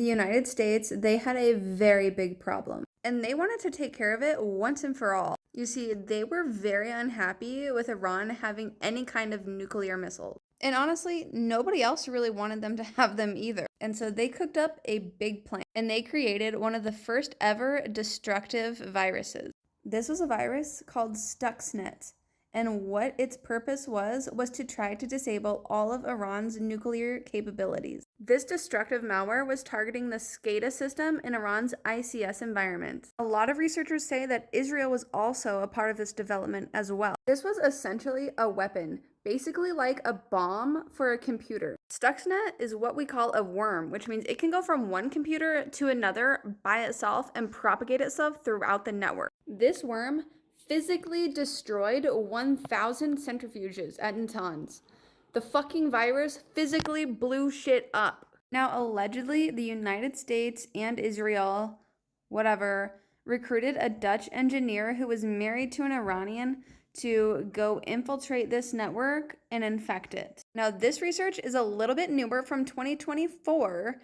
The United States, they had a very big problem, and they wanted to take care of it once and for all. You see, they were very unhappy with Iran having any kind of nuclear missiles. And honestly, nobody else really wanted them to have them either. And so they cooked up a big plan, and they created one of the first ever destructive viruses. This was a virus called Stuxnet. And what its purpose was to try to disable all of Iran's nuclear capabilities. This destructive malware was targeting the SCADA system in Iran's ICS environment. A lot of researchers say that Israel was also a part of this development as well. This was essentially a weapon, basically like a bomb for a computer. Stuxnet is what we call a worm, which means it can go from one computer to another by itself and propagate itself throughout the network. This worm physically destroyed 1,000 centrifuges at Natanz. The fucking virus physically blew shit up. Now, allegedly, the United States and Israel, whatever, recruited a Dutch engineer who was married to an Iranian to go infiltrate this network and infect it. Now, this research is a little bit newer from 2024,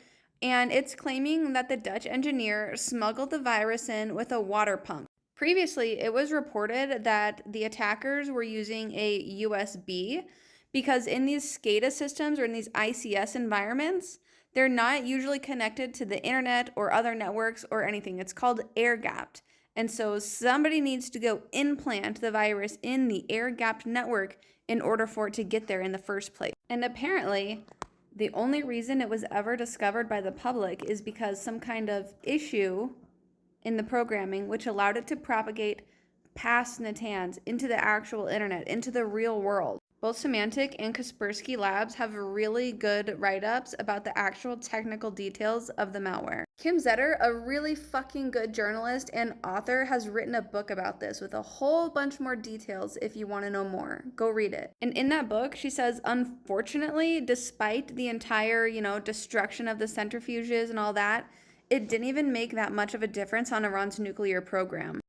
and it's claiming that the Dutch engineer smuggled the virus in with a water pump. Previously, it was reported that the attackers were using a USB because in these SCADA systems or in these ICS environments, they're not usually connected to the internet or other networks or anything. It's called air-gapped. And so somebody needs to go implant the virus in the air-gapped network in order for it to get there in the first place. And apparently, the only reason it was ever discovered by the public is because some kind of issue in the programming, which allowed it to propagate past Natanz into the actual internet, into the real world. Both Symantec and Kaspersky Labs have really good write-ups about the actual technical details of the malware. Kim Zetter, a really fucking good journalist and author, has written a book about this with a whole bunch more details if you want to know more. Go read it. And in that book, she says, unfortunately, despite the entire, destruction of the centrifuges and all that, it didn't even make that much of a difference on Iran's nuclear program.